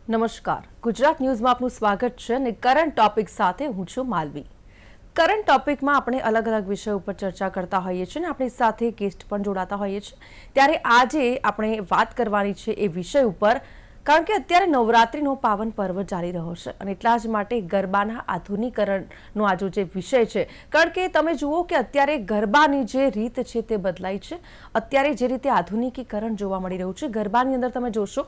નમસ્કાર, ગુજરાત ન્યૂઝમાં આપનું સ્વાગત છે અને કરંટ ટોપિક સાથે હું છું માલવી. કરંટ ટોપિકમાં આપણે અલગ અલગ વિષય ઉપર ચર્ચા કરતા હોઈએ છીએ અને આપણી સાથે ગેસ્ટ પણ જોડાતા હોઈએ છીએ. ત્યારે આજે આપણે વાત કરવાની છે એ વિષય ઉપર, કારણ કે અત્યારે નવરાત્રિનો પાવન પર્વ ચાલી રહ્યો છે અને એટલા જ માટે ગરબાના આધુનિકરણનો આજે જે વિષય છે. કારણ કે તમે જુઓ કે અત્યારે ગરબાની જે રીત છે તે બદલાઈ છે. અત્યારે જે રીતે આધુનિકીકરણ જોવા મળી રહ્યું છે, ગરબાની અંદર તમે જોશો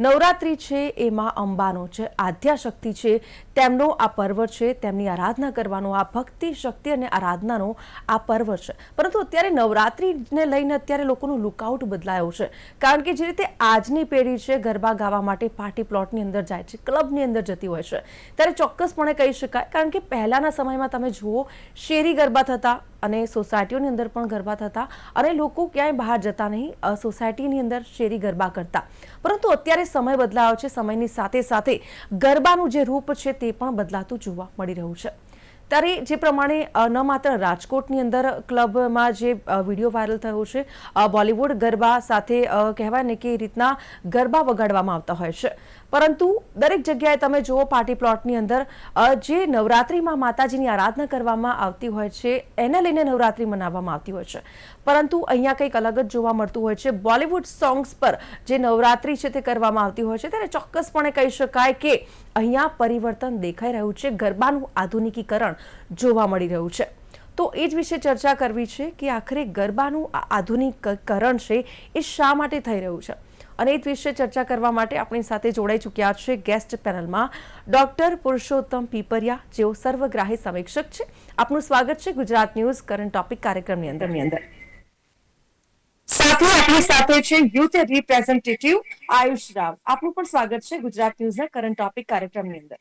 નવરાત્રિ છે એમાં અંબાનો છે, આદ્યાશક્તિ છે, તેમનો આ પર્વ છે, તેમની આરાધના કરવાનો આ ભક્તિ શક્તિ અને આરાધનાનો આ પર્વ છે. પરંતુ અત્યારે નવરાત્રિને લઈને અત્યારે લોકોનું લુકઆઉટ બદલાયો છે. કારણ કે જે રીતે આજની પેઢી છે ગરબા ગાવા માટે પાર્ટી પ્લોટની અંદર જાય છે, ક્લબની અંદર જતી હોય છે, ત્યારે ચોક્કસપણે કહી શકાય. કારણ કે પહેલાના સમયમાં તમે જુઓ શેરી ગરબા થતા અને સોસાયટીઓની અંદર પણ ગરબા થતા અને લોકો ક્યાંય બહાર જતા નહીં, સોસાયટીની અંદર શેરી ગરબા કરતા. પરંતુ અત્યારે સમય બદલાયો છે, સમયની સાથે સાથે ગરબાનું જે રૂપ છે તે પણ બદલાતું જોવા મળી રહ્યું છે. ત્યારે જે પ્રમાણે ન માત્ર રાજકોટની અંદર ક્લબમાં જે વિડીયો વાયરલ થયો છે, બોલિવૂડ ગરબા સાથે કહેવાય ને કે એ રીતના ગરબા વગાડવામાં આવતા હોય છે, પરંતુ દરેક જગ્યાએ તમે જુઓ પાર્ટી પ્લોટની અંદર જે નવરાત્રિમાં માતાજીની આરાધના કરવામાં આવતી હોય છે એને લઈને નવરાત્રિ મનાવવામાં આવતી હોય છે. પરંતુ અહીંયા કંઈક અલગ જ જોવા મળતું હોય છે. બોલિવૂડ સોંગ્સ પર જે નવરાત્રિ છે તે કરવામાં આવતી હોય છે, ત્યારે ચોક્કસપણે કહી શકાય કે અહીંયા પરિવર્તન દેખાઈ રહ્યું છે, ગરબાનું આધુનિકીકરણ જોવા મળી રહ્યું છે. તો એ જ વિશે ચર્ચા કરવી છે કે આખરે ગરબાનું આધુનિકીકરણ છે એ શા માટે થઈ રહ્યું છે, અને એ વિશે ચર્ચા કરવા માટે આપણી સાથે જોડાઈ ચૂક્યા છે ગેસ્ટ પેનલમાં ડોક્ટર પુરુષોત્તમ પીપરિયા, જેઓ સર્વગ્રાહી સમીક્ષક છે. આપનું સ્વાગત છે ગુજરાત ન્યૂઝ કરંટ ટોપિક કાર્યક્રમની અંદર. સાથે આપણી સાથે છે યુથ રિપ્રેઝેન્ટેટિવ આયુષ રાવ. આપનું પણ સ્વાગત છે ગુજરાત ન્યૂઝના કરંટ ટોપિક કાર્યક્રમની અંદર.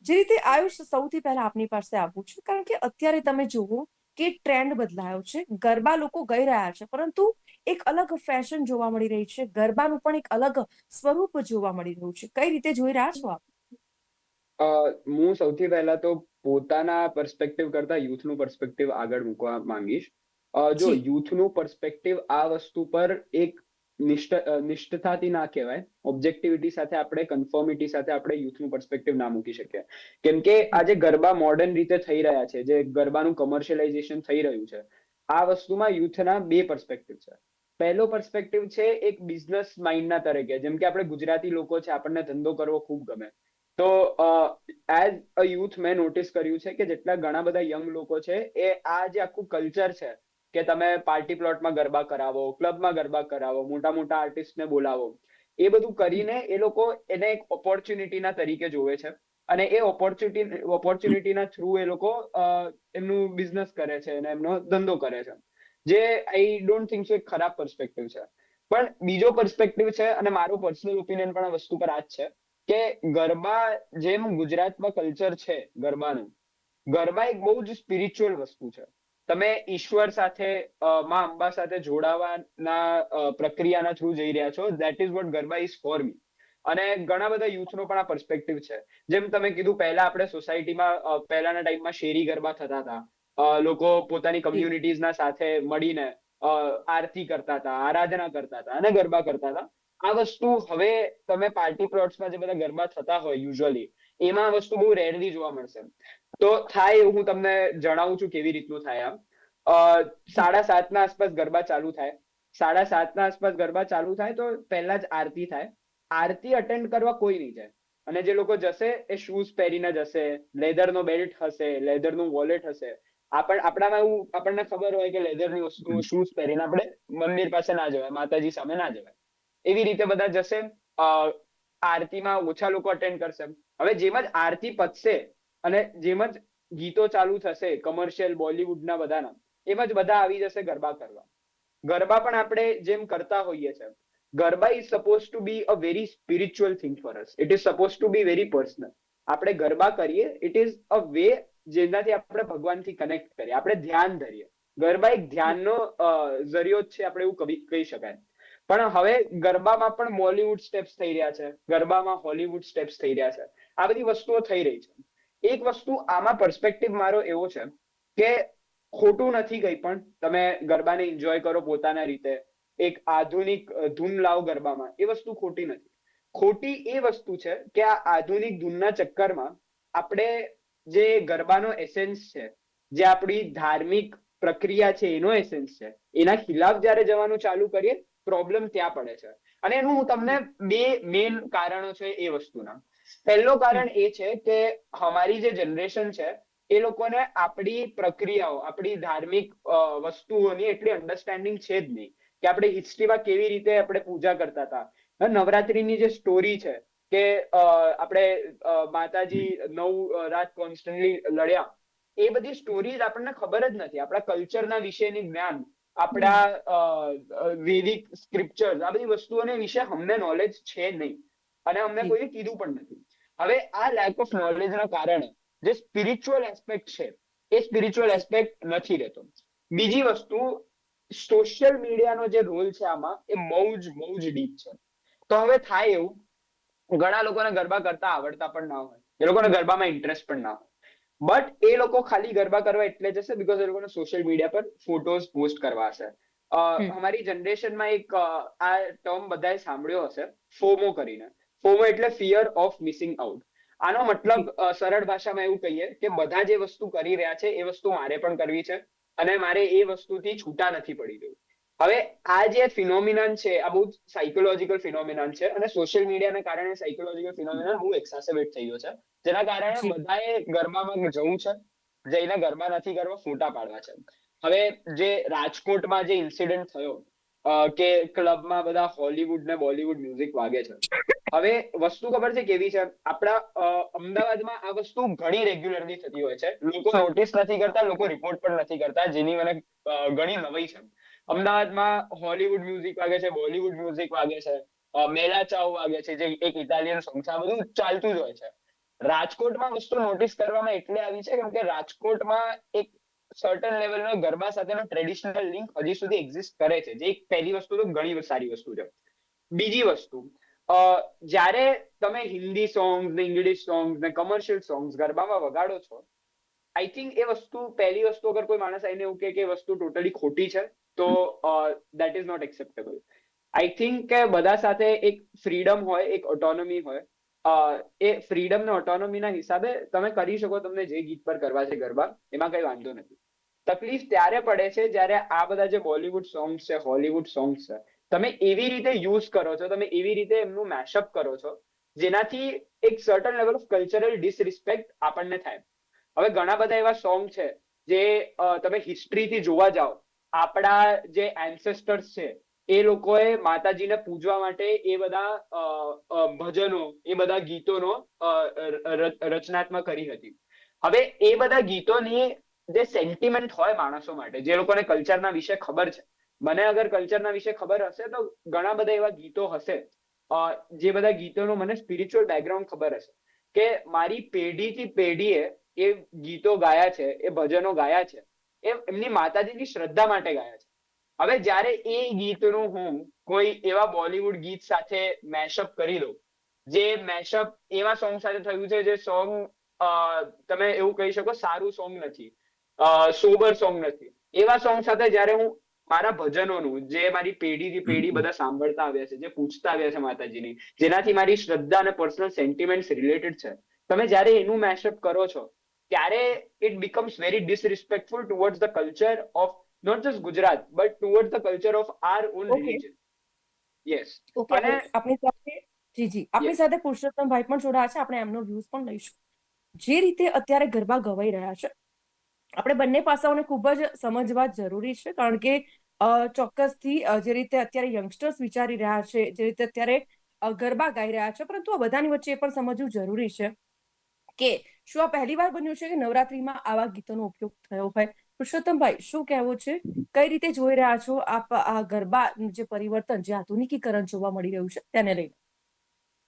જે રીતે આયુષ, સૌથી પહેલા આપની પાસે આવું છું, કારણ કે અત્યારે તમે જુઓ કે ટ્રેન્ડ બદલાયો છે, ગરબા લોકો ગઈ રહ્યા છે, પરંતુ એક અલગ ફેશન જોવા મળી રહી છે, ગરબાનું પણ એક અલગ સ્વરૂપ જોવા મળી રહ્યું છે. કઈ રીતે જોઈ રહ્યા છો આપ? હું સૌથી પહેલા તો પોતાના પર્સપેક્ટિવ કરતા યુથનું પર્સપેક્ટિવ આગળ મૂકવા માંગીશ. જો જી. યુથનું પર્સપેક્ટિવ આ વસ્તુ પર એક નિષ્ઠતાથી ના કહેવાય, ઓબ્જેક્ટિવિટી સાથે આપણે, કન્ફર્મિટી સાથે આપણે યુથનું પર્સપેક્ટિવ ના મૂકી શકીએ. કેમ કે આજે ગરબા મોડર્ન રીતે થઈ રહ્યા છે, જે ગરબાનું કમર્શિયલાઇઝેશન થઈ રહ્યું છે, આ વસ્તુમાં યુથના બે પર્સપેક્ટિવ છે. પહેલો પર્સપેક્ટિવ છે એક બિઝનેસ માઇન્ડના તરીકે, જેમ કે આપણે ગુજરાતી લોકો છે, આપણને ધંધો કરવો ખૂબ ગમે. તો એઝ અ યુથ મેં નોટિસ કર્યું છે કે જેટલા ઘણા બધા યંગ લોકો છે, એ આ જે આખું કલ્ચર છે કે તમે પાર્ટી પ્લોટમાં ગરબા કરાવો, ક્લબમાં ગરબા કરાવો, મોટા મોટા આર્ટિસ્ટને બોલાવો, એ બધું કરીને એ લોકો એને એક ઓપોર્ચ્યુનિટીના તરીકે જોવે છે અને એ ઓપોર્ચ્યુનિટીના થ્રુ એ લોકો એમનું બિઝનેસ કરે છે અને એમનો ધંધો કરે છે, જે આઈ ડોન્ટ થિંક સો એક ખરાબ પર્સપેક્ટિવ છે. પણ બીજો પર્સપેક્ટિવ છે, અને મારો પર્સનલ ઓપિનિયન પણ આ વસ્તુ પર આ જ છે કે ગરબા, જેમ ગુજરાતમાં કલ્ચર છે ગરબાનું, ગરબા એક બહુ જ સ્પિરિચ્યુઅલ વસ્તુ છે. તમે ઈશ્વર સાથે, માં અંબા સાથે જોડાવાના પ્રક્રિયાના થ્રુ જઈ રહ્યા છો. That is what garba is for me. અને ઘણા બધા યુથનો પણ આ પર્સપેક્ટિવ છે. જેમ તમે કીધું, પહેલા આપણે સોસાયટીમાં, પહેલાના ટાઈમમાં શેરી ગરબા થતા હતા. લોકો પોતાની કમ્યુનિટીઝના સાથે મળીને આરતી કરતા હતા, આરાધના કરતા હતા અને ગરબા કરતા હતા. આ વસ્તુ હવે તમે પાર્ટી પ્લોટ્સમાં જે બધા ગરબા થતા હોય યુઝ્યુઅલી, એમાં આ વસ્તુ બહુ રેરલી જોવા મળશે. તો થાય એવું હું તમને જણાવું છું કેવી રીતનું થાય. આમ 7:30 આસપાસ ગરબા ચાલુ થાય. 7:30 આસપાસ ગરબા ચાલુ થાય તો પહેલા જ આરતી થાય. આરતી અટેન્ડ કરવા કોઈ નહીં જાય, અને જે લોકો જશે એ શૂઝ પહેરીને જશે, લેધરનો બેલ્ટ હશે, લેધરનું વોલેટ હશે. આપણામાં એવું આપણને ખબર હોય કે લેધરની વસ્તુ, શૂઝ પહેરીને આપણે મંદિર પાસે ના જવાય, માતાજી સામે ના જવાય. એવી રીતે બધા જશે. આરતીમાં ઓછા લોકો અટેન્ડ કરશે. હવે જેમ જ આરતી પતશે અને જેમ જ ગીતો ચાલુ થશે કમર્શિયલ બોલિવૂડના બધાના, એમ જ બધા આવી જશે ગરબા કરવા. ગરબા પણ આપણે જેમ કરતા હોઈએ છીએ, garba is supposed to be a very spiritual thing for us. It is supposed to be very personal. આપણે ગરબા કરીએ, ઇટ ઇઝ અ વે જેનાથી આપણે ભગવાનથી કનેક્ટ કરીએ, આપણે ધ્યાન ધરીએ. ગરબા એક ધ્યાનનો ઝરિયો જ છે, આપણે એવું કહી શકાય. પણ હવે ગરબામાં પણ બોલિવૂડ સ્ટેપ્સ થઈ રહ્યા છે, ગરબામાં હોલિવૂડ સ્ટેપ્સ થઈ રહ્યા છે. આ બધી વસ્તુઓ થઈ રહી છે. એક વસ્તુ આમાં પર્સપેક્ટિવ મારો એવો છે કે ખોટું નથી કંઈ પણ, તમે ગરબાને એન્જોય કરો પોતાના રીતે, એક આધુનિક ધૂન લાવો ગરબામાં, એ વસ્તુ ખોટી નથી. ખોટી એ વસ્તુ છે કે આ આધુનિક ધૂનના ચક્કરમાં આપણે જે ગરબાનો એસેન્સ છે, જે આપણી ધાર્મિક પ્રક્રિયા છે એનો એસેન્સ છે, એના ખિલાફ જયારે જવાનું ચાલુ કરીએ, પ્રોબ્લેમ ત્યાં પડે છે. અને એનું હું તમને બે મેઇન કારણો છે એ વસ્તુના. પહેલું કારણ એ છે કે અમારી જે જનરેશન છે એ લોકોને આપણી પ્રક્રિયાઓ, આપણી ધાર્મિક વસ્તુઓની એટલી અન્ડરસ્ટેન્ડિંગ છે જ નહીં કે આપણે હિસ્ટ્રીમાં કેવી રીતે આપણે પૂજા કરતા હતા. નવરાત્રીની જે સ્ટોરી છે કે આપણે માતાજી 9 રાત કોન્સ્ટન્ટલી લડ્યા, એ બધી સ્ટોરીઝ આપણને ખબર જ નથી. આપણા કલ્ચરના વિશેની જ્ઞાન, આપણા વેદિક સ્ક્રિપ્ચર્સ, આ બધી વસ્તુઓને વિશે અમને નોલેજ છે નહીં અને અમને કોઈએ કીધું પણ નથી. હવે આ લેક ઓફ નોલેજના કારણે જે સ્પિરિચ્યુઅલ એસ્પેક્ટ છે એ સ્પિરિચ્યુઅલ એસ્પેક્ટ નથી રહેતો. બીજી વસ્તુ, સોશિયલ મીડિયાનો જે રોલ છે આમાં એ બહુ જ ડીપ છે. તો હવે થાય એવું, ઘણા લોકોને ગરબા કરતા આવડતા પણ ના હોય, એ લોકોને ગરબામાં ઇન્ટરેસ્ટ પણ ના હોય, બટ એ લોકો ખાલી ગરબા કરવા એટલે જશે બીકોઝ એ લોકોને સોશિયલ મીડિયા પર ફોટોઝ પોસ્ટ કરવા હશે. અમારી જનરેશનમાં એક આ ટર્મ બધાએ સાંભળ્યો હશે, ફોમો કરીને. ફોમો એટલે ફિયર ઓફ મિસિંગ આઉટ. આનો મતલબ સરળ ભાષામાં એવું કહીએ કે બધા જે વસ્તુ કરી રહ્યા છે એ વસ્તુ મારે પણ કરવી છે અને મારે એ વસ્તુથી છૂટા નથી પડી જવું. હવે આ જે ફિનોમિનન છે આ બહુ સાયકોલોજીકલ ફિનોમિનન છે અને સોશિયલ મીડિયાના કારણે સાયકોલોજીકલ ફિનોમિનન બહુ એક્સાસેબેટ થઈ ગયો છે, જેના કારણે બધાએ ગરબામાં જવું છે, જઈને ગરબા નથી કરવા, ફોટા પાડવા છે. હવે જે રાજકોટમાં જે ઇન્સિડન્ટ થયો કે ક્લબમાં બધા હોલીવુડ ને બોલીવુડ મ્યુઝિક વાગે છે. હવે વસ્તુ ખબર છે કેવી છે, આપણા અમદાવાદમાં આ વસ્તુ ઘણી રેગ્યુલરલી થતી હોય છે. લોકો નોટિસ નથી કરતા, લોકો રિપોર્ટ પણ નથી કરતા, જેની મને ઘણી નવાઈ છે. અમદાવાદમાં હોલીવુડ મ્યુઝિક વાગે છે, બોલીવુડ મ્યુઝિક વાગે છે, મેલા ચાવ વાગે છે, જે એક ઇટાલિયન સોંગ છે, આ બધું ચાલતું જ હોય છે. રાજકોટમાં વસ્તુ નોટિસ કરવામાં એટલે આવી છે કેમ કે રાજકોટમાં એક સર્ટન લેવલનો ગરબા સાથેનો ટ્રેડિશનલ લિંક હજી સુધી એક્ઝિસ્ટ કરે છે, જે એક પહેલી વસ્તુ તો ઘણી સારી વસ્તુ છે. બીજી વસ્તુ, જ્યારે તમે હિન્દી સોંગ્સ ને ઇંગ્લિશ સોંગ્સ ને કમર્શિયલ સોંગ્સ ગરબામાં વગાડો છો, આઈ થિંક એ વસ્તુ, પહેલી વસ્તુ, અગર કોઈ માણસ આવીને એવું કહે કે વસ્તુ ટોટલી ખોટી છે તો that is not acceptable. I think કે બધા સાથે એક ફ્રીડમ હોય, એક ઓટોનોમી હોય, એ ફ્રીડમ ને ઓટોનોમીના હિસાબે તમે કરી શકો તમને જે ગીત પર કરવા છે ગરબા, એમાં કઈ વાંધો નથી. તકલીફ ત્યારે પડે છે જ્યારે આ બધા જે બોલીવુડ સોંગ્સ છે, હોલીવુડ સોંગ્સ છે, તમે એવી રીતે યુઝ કરો છો, તમે એવી રીતે એમનું મેશઅપ કરો છો જેનાથી એક certain level of cultural disrespect આપણને થાય. હવે ઘણા બધા એવા સોંગ છે જે તમે હિસ્ટ્રીથી જોવા જાઓ, આપણા જે એન્સેસ્ટર્સ છે એ લોકોએ માતાજીને પૂજવા માટે એ બધા ભજનો, એ બધા ગીતોનો રચનાત્મક કરી હતી. હવે એ બધા ગીતોની જે સેન્ટિમેન્ટ હોય માણસો માટે, જે લોકોને કલ્ચરના વિશે ખબર છે, મને અગર કલ્ચરના વિશે ખબર હશે તો ઘણા બધા એવા ગીતો હશે, જે બધા ગીતોનો મને સ્પિરિચ્યુઅલ બેકગ્રાઉન્ડ ખબર હશે કે મારી પેઢીથી પેઢીએ એ ગીતો ગાયા છે, એ ભજનો ગાયા છે, એ એમની માતાજીની શ્રદ્ધા માટે ગાયા છે. હવે જ્યારે એ ગીતનું હું કોઈ એવા બોલીવુડ ગીત સાથે મેશઅપ કરી દઉં, જે મેશઅપ એવા સોંગ સાથે થયું છે જે સોંગ તમે એવું કહી શકો સારું સોંગ નથી, સોબર સોંગ નથી, એવા સોંગ સાથે જ્યારે હું મારા ભજનોનું, જે મારી પેઢીથી પેઢી બધા સાંભળતા આવ્યા છે, જે પૂછતા આવ્યા છે માતાજીની, જેનાથી મારી શ્રદ્ધા અને પર્સનલ સેન્ટિમેન્ટ્સ રિલેટેડ છે, તમે જ્યારે એનું મેશઅપ કરો છો ત્યારે it becomes very disrespectful towards the culture of not just Gujarat but towards the culture of our own religion. Yes. અને આપણી સાથે આપણી સાથે પુરુષોત્તમભાઈ પણ જોડાયા છે, આપણે એમનો વ્યૂઝ પણ લઈશું. જે રીતે અત્યારે ગરબા ગવાઈ રહ્યા છે, આપણે બંને પાસાઓને ખૂબ જ સમજવા જરૂરી છે, કારણ કે ચોક્કસથી જે રીતે અત્યારે યંગસ્ટર્સ વિચારી રહ્યા છે, જે રીતે અત્યારે ગરબા ગાઈ રહ્યા છે, પરંતુ આ બધાની વચ્ચે એ પણ સમજવું જરૂરી છે કે શું આ પહેલી વાર બન્યું છે કે નવરાત્રીમાં આવા ગીતોનો ઉપયોગ થયો હોય? પુરુષોત્તમભાઈ, શું કહેવું છે? કઈ રીતે જોઈ રહ્યા છો આપ આ ગરબા જે પરિવર્તન, જે આધુનિકીકરણ જોવા મળી રહ્યું છે તેને લઈને?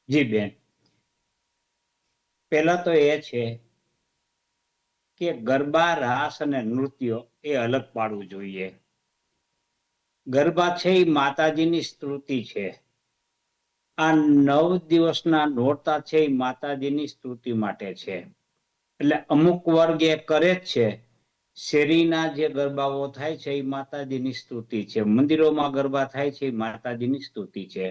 જી બેન, પહેલા તો એ છે કે ગરબા, રાસ અને નૃત્ય એ અલગ પાડવું જોઈએ. ગરબા છે એ માતાજીની સ્તુતિ છે. આ 9 દિવસના નોરતા છે એ માતાજીની સ્તુતિ માટે છે. એટલે અમુક વર્ગ એ કરે જ છે. શેરીના જે ગરબાઓ થાય છે એ માતાજીની સ્તુતિ છે, મંદિરોમાં ગરબા થાય છે એ માતાજીની સ્તુતિ છે.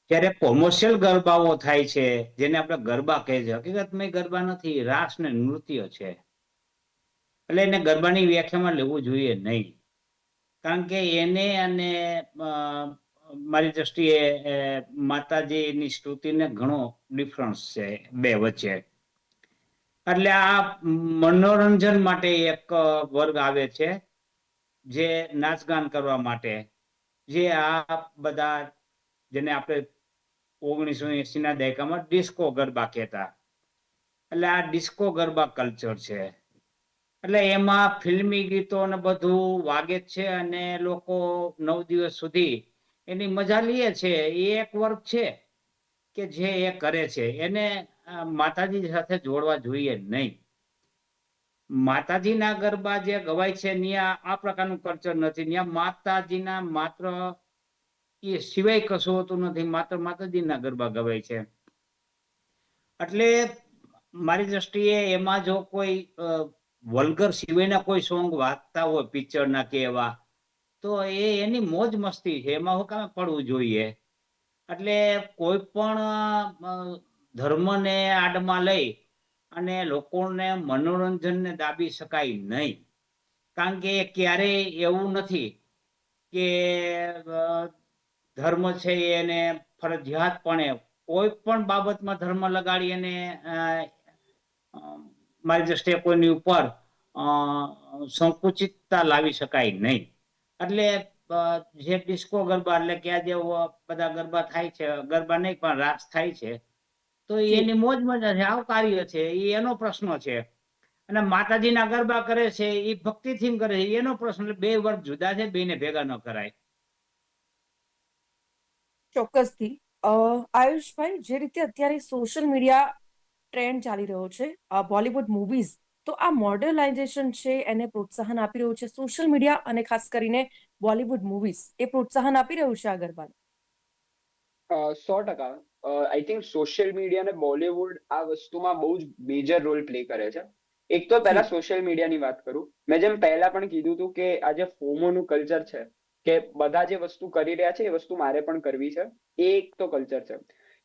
જ્યારે કોમર્શિયલ ગરબાઓ થાય છે, જેને આપણે ગરબા કહે છે, હકીકતમાં એ ગરબા નથી, રાસ ને નૃત્ય છે. એટલે એને ગરબાની વ્યાખ્યામાં લેવું જોઈએ નહીં, કારણ કે એને અને મારી દ્રષ્ટિએ માતાજીની સ્તુતિને ઘણો ડિફરન્સ છે બે વચ્ચે. એટલે આ મનોરંજન માટે એક વર્ગ આવે છે, જે નાચગાન કરવા માટે, જે આ બધા જેને આપણે 1980 ના દાયકામાં ડિસ્કો ગરબા કહેતા. એટલે આ ડિસ્કો ગરબા કલ્ચર છે. એટલે એમાં ફિલ્મી ગીતો ને બધું વાગે જ છે, અને લોકો 9 દિવસ સુધી એની મજા લે છે. એ એક વર્ગ છે કે જે એ કરે છે, એને માતાજી સાથે જોડવા જોઈએ નહીં. માતાજીના ગરબા જે ગવાય છે ત્યાં આ પ્રકારનું કલ્ચર નથી. ત્યાં માતાજીના માત્ર એ સિવાય કશું હોતું નથી, માત્ર માતાજીના ગરબા ગવાય છે. એટલે મારી દ્રષ્ટિએ એમાં જો કોઈ વલ્ગર સિવાયના કોઈ સોંગ વાગતા હોય પિક્ચરના કે એવા, તો એની મોજ મસ્તી છે, એમાં હું કામ પડવું જોઈએ. એટલે કોઈ પણ ધર્મને આડમાં લઈ અને લોકોને મનોરંજનને દાબી શકાય નહીં, કારણ કે ક્યારેય એવું નથી કે ધર્મ છે એને ફરજિયાતપણે કોઈ પણ બાબતમાં ધર્મ લગાડી અને મારી દ્રષ્ટિએ કોઈની ઉપર સંકુચિતતા લાવી શકાય નહીં. એટલે જે ડિસ્કો ગરબા, એટલે કે આ જે બધા ગરબા થાય છે, ગરબા નહીં પણ રાસ થાય છે, તો એની મોજ મજા છે, આવકાર્ય છે, એ એનો પ્રશ્ન છે. અને માતાજીના ગરબા કરે છે એ ભક્તિથી કરે છે, એનો પ્રશ્ન. બે વર્ગ જુદા છે, બેને ભેગા ન કરાય. ચોક્કસથી. આયુષભાઈ, જે રીતે અત્યારે સોશિયલ મીડિયા ટ્રેન્ડ ચાલી રહ્યો છે, બોલિવૂડ મૂવીઝ, તો આ મોડર્નાઇઝેશન છે એને પ્રોત્સાહન આપી રહ્યું છે સોશિયલ મીડિયા, અને ખાસ કરીને બોલિવૂડ મૂવીઝ એ પ્રોત્સાહન આપી રહ્યું છે આ ગરબાને? 100%. આઈ થિંક સોશિયલ મીડિયા અને બોલિવૂડ આ વસ્તુમાં બહુ જ મેજર રોલ પ્લે કરે છે. એક તો પહેલા સોશિયલ મીડિયાની વાત કરું. મેં જેમ પહેલા પણ કીધું હતું કે આ જે ફોમોનું કલ્ચર છે, કે બધા જે વસ્તુ કરી રહ્યા છે એ વસ્તુ મારે પણ કરવી છે, એ એક તો કલ્ચર છે.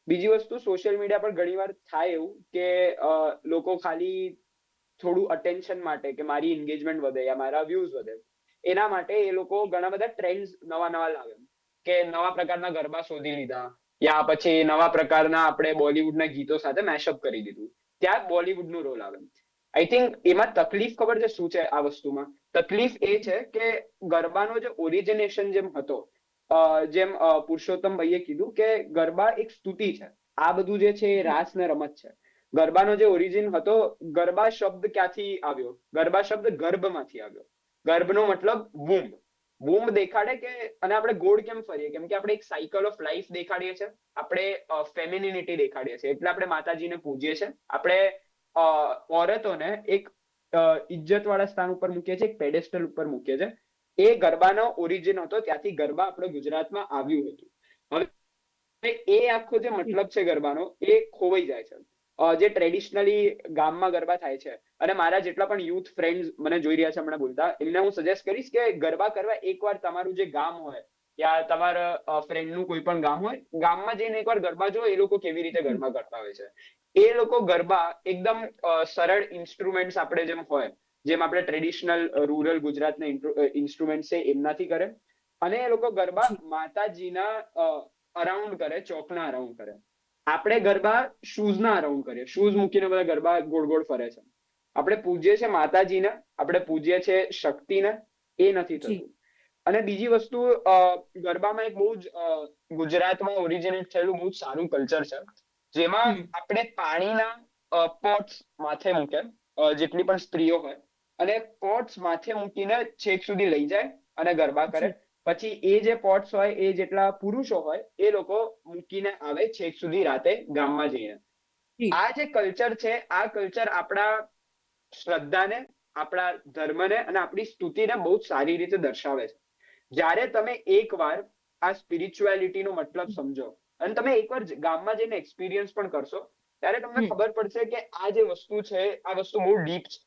બીજી વસ્તુ, સોશિયલ મીડિયા પર ઘણીવાર થાય એવું કે લોકો ખાલી થોડું અટેન્શન માટે, કે મારી એન્ગેજમેન્ટ વધે યા મારા વ્યૂઝ વધે, એના માટે એ લોકો ઘણા બધા ટ્રેન્ડ્સ નવા લાવે, કે નવા પ્રકારના ગરબા શોધી લીધા, યા પછી નવા પ્રકારના આપણે બોલિવૂડના ગીતો સાથે મેશઅપ કરી દીધું. ત્યાં બોલિવૂડનો રોલ આવે. આઈ થિંક એમાં તકલીફ ખબર છે શું છે આ વસ્તુમાં? તકલીફ એ છે કે ગરબાનો જે ઓરિજિનેશન જેમ હતો, જેમ પુરુષોત્તમ ભાઈએ કીધું કે ગરબા એક સ્તુતિ છે, આ બધું જે છે એ રાસ ને રમત છે. ગરબાનો જે ઓરિજિન હતો, ગરબા શબ્દ ક્યાંથી આવ્યો? ગરબા શબ્દ ગર્ભમાંથી આવ્યો. ગર્ભનો મતલબ વૂમ્બ. વૂમ્બ દેખાડે કે, અને આપણે ગોળ કેમ ફરીએ? કેમ કે આપણે એક સાયકલ ઓફ લાઈફ દેખાડીએ છીએ, આપણે ફેમિનિનિટી દેખાડીએ છીએ, એટલે આપણે માતાજીને પૂજીએ છીએ. આપણે ઓરતોને એક ઇજ્જતવાળા સ્થાન ઉપર મૂકીએ છીએ, એક પેડેસ્ટલ ઉપર મૂકીએ છીએ. એ ગરબાનો ઓરિજિન હતો, ત્યાંથી ગરબા આપણે ગુજરાતમાં આવ્યું હતું. હવે એ આખો જે મતલબ છે ગરબાનો, એ ખોવાઈ જાય છે. જે ટ્રેડિશનલી ગામમાં ગરબા થાય છે, અને મારા જેટલા પણ યુથ ફ્રેન્ડ્સ મને જોઈ રહ્યા છે હમણાં બોલતા, એમને હું સજેસ્ટ કરીશ કે ગરબા કરવા એકવાર તમારું જે ગામ હોય, યા તમારા ફ્રેન્ડનું કોઈ પણ ગામ હોય, ગામમાં જઈને એકવાર ગરબા જો, એ લોકો કેવી રીતે ગરબા કરતા હોય છે. એ લોકો ગરબા એકદમ સરળ ઇન્સ્ટ્રુમેન્ટ્સ આપણે જેમ હોય, જેમ આપણે ટ્રેડિશનલ રૂરલ ગુજરાતના ઇન્સ્ટ્રુમેન્ટ છે એમનાથી કરે, અને એ લોકો ગરબા માતાજીના અરાઉન્ડ કરે, ચોકના અરાઉન્ડ કરે. આપણે ગરબા શૂઝના અરાઉન્ડ કરીએ, શૂઝ મૂકીને બધા ગરબા ગોળ ગોળ ફરે છે. આપણે પૂજીએ છીએ માતાજીને, આપણે પૂજીએ છીએ શક્તિને, એ નથી થતું. અને બીજી વસ્તુ, ગરબામાં એક બહુ જ ગુજરાતમાં ઓરિજિનેટ થયેલું બહુ જ સારું કલ્ચર છે, જેમાં આપણે પાણીના પોટ્સ માથે મૂકે, જેટલી પણ સ્ત્રીઓ હોય, અને પોટ્સ માથે મૂકીને છેક સુધી લઈ જાય અને ગરબા કરે. પછી એ જે પોટ્સ હોય, એ જેટલા પુરુષો હોય, એ લોકો મૂકીને આવે છેક સુધી રાતે ગામમાં જઈને. આ જે કલ્ચર છે, આ કલ્ચર આપણા શ્રદ્ધાને, આપણા ધર્મને અને આપણી સ્તુતિને બહુ જ સારી રીતે દર્શાવે છે. જ્યારે તમે એકવાર આ સ્પિરિચ્યુઆલિટીનો મતલબ સમજો, અને તમે એકવાર ગામમાં જઈને એક્સપિરિયન્સ પણ કરશો, ત્યારે તમને ખબર પડશે કે આ જે વસ્તુ છે, આ વસ્તુ બહુ ડીપ છે.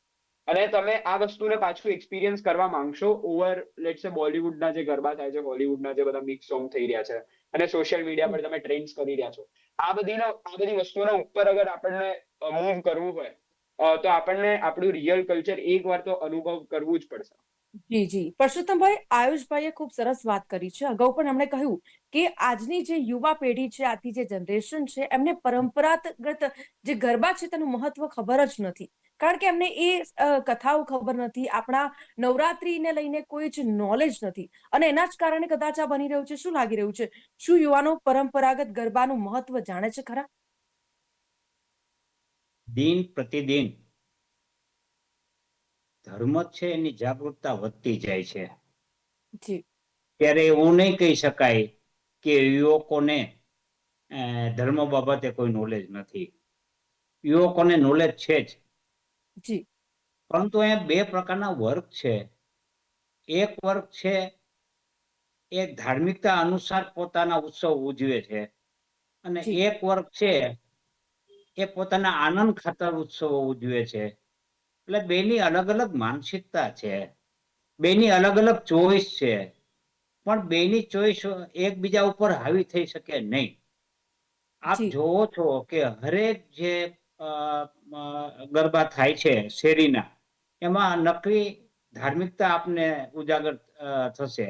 અને તમે આ વસ્તુને પાછું એક્સપિરિયન્સ કરવા માંગશો ઓવર લેટ્સ સે બોલિવૂડના જે ગરબા થાય છે, હોલિવૂડના જે બધા મિક્સ સોંગ થઈ રહ્યા છે, અને સોશિયલ મીડિયા પર તમે ટ્રેન્ડ્સ કરી રહ્યા છો. આ બધી વસ્તુઓના ઉપર અગર આપણને મૂવ કરવું હોય તો આપણને આપણું રિયલ કલ્ચર એકવાર તો અનુભવ કરવું જ પડશે. જી જી પરસોત્તમભાઈ, આયુષભાઈએ ખૂબ સરસ વાત કરી છે. અગાઉ પણ એમણે કહ્યું કે આજની જે યુવા પેઢી છે, આજની જે જનરેશન છે, એમને પરંપરાગત જે ગરબા છે તેનું મહત્વ ખબર જ નથી. કારણ કે એમને એ કથાઓ ખબર નથી, આપણા નવરાત્રીને લઈને કોઈ જ નોલેજ નથી, અને એના જ કારણે કદાચ આ બની રહ્યું છે. શું લાગી રહ્યું છે, શું યુવાનો પરંપરાગત ગરબાનું મહત્વ જાણે છે ખરા? દિન પ્રતિદિન ધર્મ છે એની જાગૃતતા વધતી જાય છે. જી ત્યારે એવું નહીં કહી શકાય કે યુવકોને ધર્મ બાબતે કોઈ નોલેજ નથી. યુવકોને નોલેજ છે જ, જી પરંતુ અહીંયા બે પ્રકારના વર્ગ છે. એક વર્ગ છે એ ધાર્મિકતા અનુસાર પોતાના ઉત્સવ ઉજવે છે, અને જી એક વર્ગ છે એ પોતાના આનંદ ખાતર ઉત્સવો ઉજવે છે. એટલે બેની અલગ અલગ માનસિકતા છે, બેની અલગ અલગ ચોઈસ છે, પણ બેની ચોઈસ એકબીજા ઉપર હાવી થઈ શકે નહીં. આપ જી જોવો છો કે હરેક જે ગરબા થાય છે શેરીના, એમાં નકરી ધાર્મિકતા આપને ઉજાગર થશે.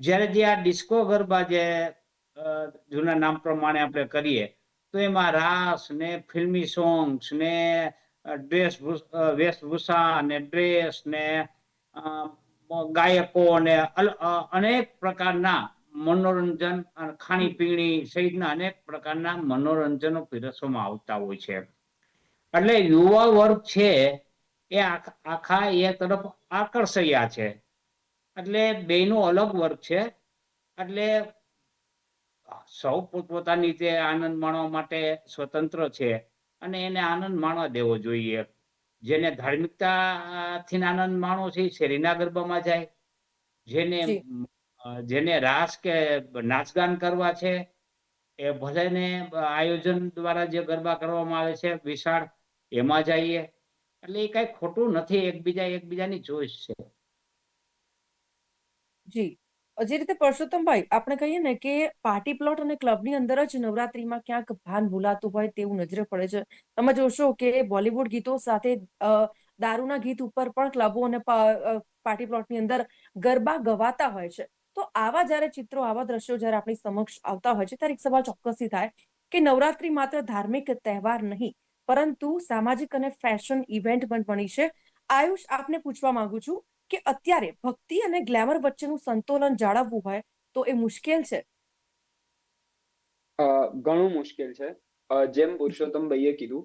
જ્યારે જે આ ડિસ્કો ગરબા જે જૂના નામ પ્રમાણે આપણે કરીએ, તો એમાં રાસ ને ફિલ્મી સોંગ્સ ને વેશભૂષા ને ડ્રેસ ને ગાયકો ને અનેક પ્રકારના મનોરંજન, ખાણીપીણી સહિતના અનેક પ્રકારના મનોરંજનો પીરસવામાં આવતા હોય છે. એટલે યુવા વર્ગ છે એ આખા એ તરફ આકર્ષયા છે. એટલે બેનું અલગ વર્ગ છે. એટલે સૌ પોતપોતાની રીતે આનંદ માણવા માટે સ્વતંત્ર છે, અને એને આનંદ માણવા દેવો જોઈએ. જેને ધાર્મિકતાથી આનંદ માણવો છે એ શેરીના ગરબામાં જાય, જી જેને રાસ કે નાચગાન કરવા છે એ ભલે ને આયોજન દ્વારા જે ગરબા કરવામાં આવે છે વિશાળ, એમાં જઈએ. એટલે એ કઈ ખોટું નથી, એકબીજાની ચોઈસ છે. જી જે રીતે પરસોત્તમભાઈ આપણે કહીએ ને કે પાર્ટી પ્લોટ અને ક્લબની અંદર જ નવરાત્રીમાં ક્યાંક ભાન ભૂલાતું હોય તેવું નજરે પડે છે. તમે જોશો કે બોલિવૂડ ગીતો સાથે દારૂના ગીત ઉપર પણ ક્લબો અને પાર્ટી પ્લોટની અંદર ગરબા ગવાતા હોય છે. તો આવા જ્યારે ચિત્રો, આવા દ્રશ્યો જ્યારે આપણી સમક્ષ આવતા હોય છે, ત્યારે એક સવાલ ચોક્કસથી થાય કે નવરાત્રી માત્ર ધાર્મિક તહેવાર નહીં, પરંતુ સામાજિક અને ફેશન ઇવેન્ટ પણ બની છે. આયુષ, આપને પૂછવા માંગુ છું કે અત્યારે ભક્તિ અને ગ્લેમર વચ્ચેનું સંતુલન જાળવવું હોય તો એ મુશ્કેલ છે? ઘણું મુશ્કેલ છે. જેમ પુરુષોત્તમ ભાઈએ કીધું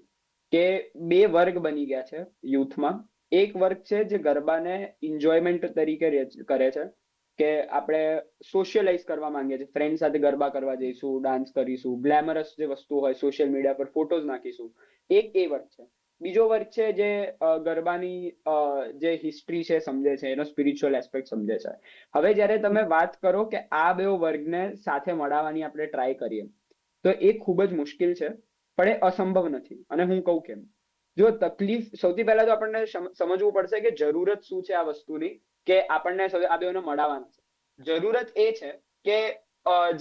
કે બે વર્ગ બની ગયા છે યુથમાં. એક વર્ગ છે જે ગરબાને એન્જોયમેન્ટ તરીકે કરે છે, કે આપણે સોશિયલાઇઝ કરવા માંગીએ છીએ, ફ્રેન્ડ સાથે ગરબા કરવા જઈશું, ડાન્સ કરીશું, ગ્લેમરસ જે વસ્તુ હોય સોશિયલ મીડિયા પર ફોટોઝ નાખીશું. એક એ વર્ગ છે. બીજો વર્ગ છે જે ગરબાની જે હિસ્ટ્રી છે સમજે છે, એનો સ્પિરિચ્યુઅલ એસ્પેક્ટ સમજે છે. હવે જ્યારે તમે વાત કરો કે આ બે વર્ગને સાથે મળાવવાની આપણે ટ્રાય કરીએ, તો એ ખૂબ જ મુશ્કેલ છે, પણ એ અસંભવ નથી. અને હું કહું કેમ. જો તકલીફ, સૌથી પહેલા તો આપણને સમજવું પડશે કે જરૂરત શું છે આ વસ્તુની, કે આપણને આ બેઓને મળાવવાના છે. જરૂરત એ છે કે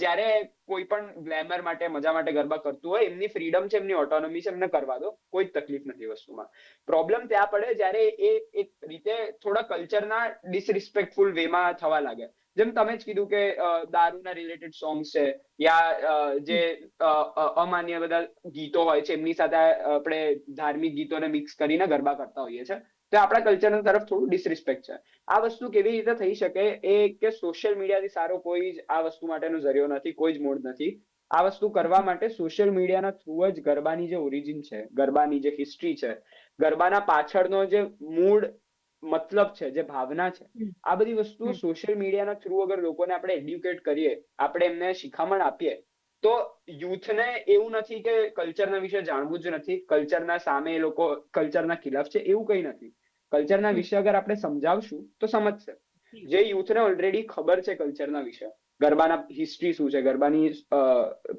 જ્યારે કોઈ પણ ગ્લેમર માટે, મજા માટે ગરબા કરતું હોય, એમની ફ્રીડમ છે, એમની ઓટોનોમી છે, એમને કરવા દો, કોઈ જ તકલીફ નથી વસ્તુમાં. પ્રોબ્લેમ ત્યાં પડે જ્યારે એ એક રીતે થોડા કલ્ચરના ડિસરિસ્પેક્ટફુલ વેમાં થવા લાગે. જેમ તમે જ કીધું કે દારૂના રિલેટેડ સોંગ્સ છે, યા જે અમાન્ય બધા ગીતો હોય છે એમની સાથે આપણે ધાર્મિક ગીતોને મિક્સ કરીને ગરબા કરતા હોઈએ છીએ, તો આપણા કલ્ચર તરફ થોડું ડિસરિસ્પેક્ટ છે. આ વસ્તુ કેવી રીતે થઈ શકે એ કે સોશિયલ મીડિયાથી સારો કોઈ જ આ વસ્તુ માટેનો જરિયો નથી, કોઈ જ મોડ નથી. આ વસ્તુ કરવા માટે સોશિયલ મીડિયાના થ્રુ જ ગરબાની જે ઓરિજિન છે, ગરબાની જે હિસ્ટ્રી છે, ગરબાના પાછળનો જે મૂળ મતલબ છે, જે ભાવના છે, આ બધી વસ્તુ સોશિયલ મીડિયાના થ્રુ અગર લોકોને આપણે એડ્યુકેટ કરીએ, આપણે એમને શિખામણ આપીએ, તો યુથને એવું નથી કે કલ્ચરના વિશે જાણવું જ નથી, કલ્ચરના સામે એ લોકો કલ્ચરના ખિલાફ છે, એવું કંઈ નથી. કલ્ચરના વિશે અગર આપણે સમજાવશું તો સમજશે. જે યુથને ઓલરેડી ખબર છે કલ્ચરના વિશે, ગરબાના હિસ્ટ્રી શું છે, ગરબાની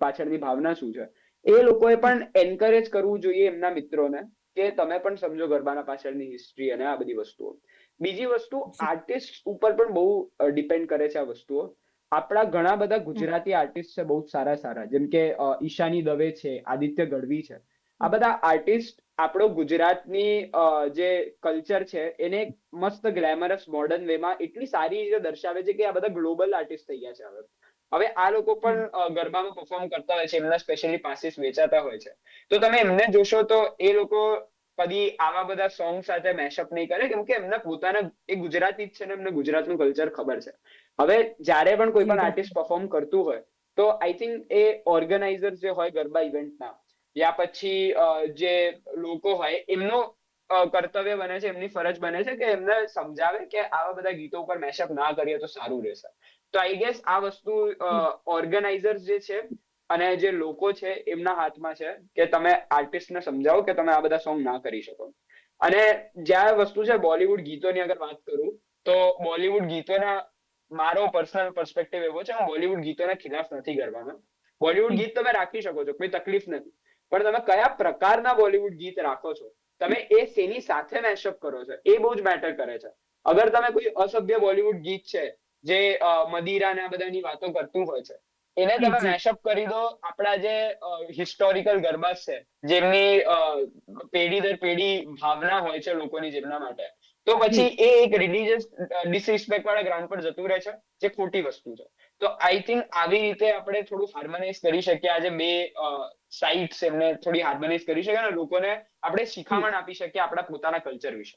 પાછળની ભાવના શું છે, એ લોકોએ પણ એન્કરેજ કરવું જોઈએ એમના મિત્રોને કે તમે પણ સમજો ગરબાના પાછળની હિસ્ટ્રી અને આ બધી વસ્તુઓ. બીજી વસ્તુ, આર્ટિસ્ટ ઉપર પણ બહુ ડિપેન્ડ કરે છે આ વસ્તુઓ. આપણા ઘણા બધા ગુજરાતી આર્ટિસ્ટ છે બહુ જ સારા સારા, જેમ કે ઈશાની દવે છે, આદિત્ય ગઢવી છે. આ બધા આર્ટિસ્ટ આપણો ગુજરાતની જે કલ્ચર છે એને મસ્ત ગ્લેમરસ મોડર્ન વેમાં એટલી સારી રીતે દર્શાવે છે કે આ બધા ગ્લોબલ આર્ટિસ્ટ થઈ ગયા છે હવે. હવે આ લોકો પણ ગરબામાં પરફોર્મ કરતા હોય છે, એમના સ્પેશિયલી પાસીસ વેચાતા હોય છે. તો તમે એમને જોશો તો એ લોકો કદી આવા બધા સોંગ સાથે મેશઅપ નહીં કરે, કેમ કે એમના પોતાના એ ગુજરાતી જ છે ને એમને ગુજરાતનું કલ્ચર ખબર છે. હવે જ્યારે પણ કોઈ પણ આર્ટિસ્ટ પરફોર્મ કરતું હોય તો આઈ થિંક એ ઓર્ગેનાઇઝર જે હોય ગરબા ઇવેન્ટના, યા પછી જે લોકો હોય એમનો કર્તવ્ય બને છે, એમની ફરજ બને છે કે એમને સમજાવે કે આવા બધા ગીતો ઉપર મેશઅપ ના કરીએ તો સારું રહેશે. તો આઈ ગેસ આ વસ્તુ ઓર્ગેનાઇઝર જે છે અને જે લોકો છે એમના હાથમાં છે કે તમે આર્ટિસ્ટને સમજાવો કે તમે આ બધા સોંગ ના કરી શકો. અને જ્યાં વસ્તુ છે બોલિવૂડ ગીતોની અગર વાત કરું તો બોલિવૂડ ગીતોના મારો પર્સનલ પર્સપેક્ટિવ એવો છે, હું બોલિવૂડ ગીતોના ખિલાફ નથી કરવામાં. બોલિવૂડ ગીત તમે રાખી શકો છો, કોઈ તકલીફ નથી, પણ તમે કયા પ્રકારના બોલિવૂડ ગીત રાખો છો, તમે એ શેની સાથે મેશઅપ કરો છો, એ બહુ જ મેટર કરે છે. અગર તમે કોઈ અસભ્ય બોલિવૂડ ગીત છે જે મદિરા ને આ બધાની વાતો કરતું હોય છે, એને તમે મેશઅપ કરી દો આપણા જે હિસ્ટોરિકલ ગરબા છે, જેમની પેઢી દર પેઢી ભાવના હોય છે લોકોની જેમના માટે, તો પછી એ એક રિલીજિયસ ડિસરિસ્પેક્ટ વાળા ગ્રાઉન્ડ પર જતું રહે છે, જે ખોટી વસ્તુ છે. તો આઈ થિંક આવી રીતે આપણે થોડું હાર્મોનાઇઝ કરી શકીએ, આજે બે સાઇટ્સ એમને થોડી હાર્મોનાઇઝ કરી શકીએ અને લોકોને આપણે શિખામણ આપી શકીએ આપણા પોતાના કલ્ચર વિશે.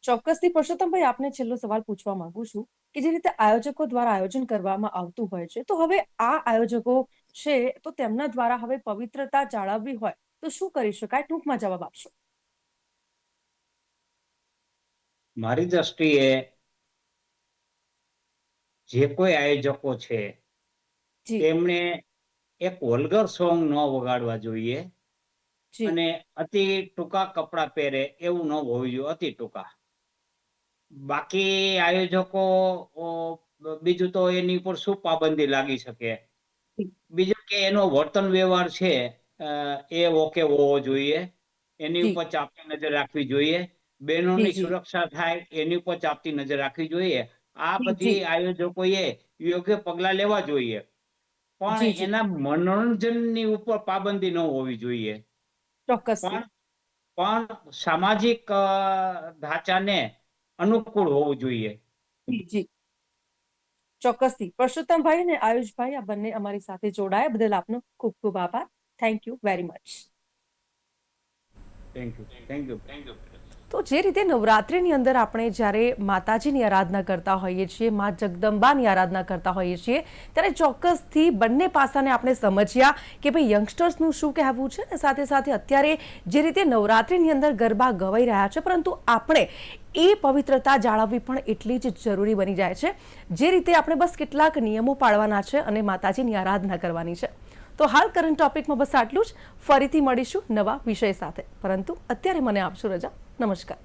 ચોક્કસથી પરસોત્તમભાઈ, આપને છેલ્લો સવાલ પૂછવા માંગુ છું કે જે રીતે આયોજકો દ્વારા આયોજન કરવામાં આવતું હોય છે, તો હવે આ આયોજકો છે તો તેમના દ્વારા હવે પવિત્રતા જાળવવી હોય તો શું કરી શકાય? ટૂંકમાં જવાબ આપશો. મારી દ્રષ્ટિએ જે કોઈ આયોજકો છે તેમણે એક વલ્ગર સોંગ ન વગાડવા જોઈએ અને અતિ ટૂંકા કપડા પહેરે એવું ન હોવું જોઈએ, અતિ ટૂંકા. બાકી આયોજકો બીજું તો એની ઉપર શું પાબંદી લાગી શકે, બીજું કે એનો વર્તન વ્યવહાર છે એ ઓકે હોવો જોઈએ, એની ઉપર ચાંપતી નજર રાખવી જોઈએ, બહેનોની સુરક્ષા થાય એની ઉપર ચાંપતી નજર રાખવી જોઈએ. આ બધી આયોજકોએ યોગ્ય પગલા લેવા જોઈએ, પણ એના મનોરંજનની ઉપર પાબંદી ન હોવી જોઈએ. પણ સામાજિક ઢાંચાને અનુકૂળ હોવું જોઈએ. જી ચોક્કસથી. પરસોત્તમભાઈ અને આયુષભાઈ, આ બંને અમારી સાથે જોડાયા બદલ આપનો ખૂબ ખૂબ આભાર. Thank you very much. Thank you. તો જે રીતે નવરાત્રિની અંદર આપણે જ્યારે માતાજીની આરાધના કરતા હોઈએ છીએ, મા જગદંબાની આરાધના કરતા હોઈએ છીએ, ત્યારે ચોક્કસથી બંને પાસાને આપણે સમજ્યા કે ભાઈ યંગસ્ટર્સનું શું કહેવું છે, અને સાથે સાથે અત્યારે જે રીતે નવરાત્રિની અંદર ગરબા ગવાઈ રહ્યા છે, પરંતુ આપણે એ પવિત્રતા જાળવવી પણ એટલી જ જરૂરી બની જાય છે, જે રીતે આપણે બસ કેટલાક નિયમો પાળવાના છે અને માતાજીની આરાધના કરવાની છે. તો હાલ કરંટ ટોપિકમાં બસ આટલું જ. ફરીથી મળીશું નવા વિષય સાથે, પરંતુ અત્યારે મને આપશો રજા. નમસ્કાર.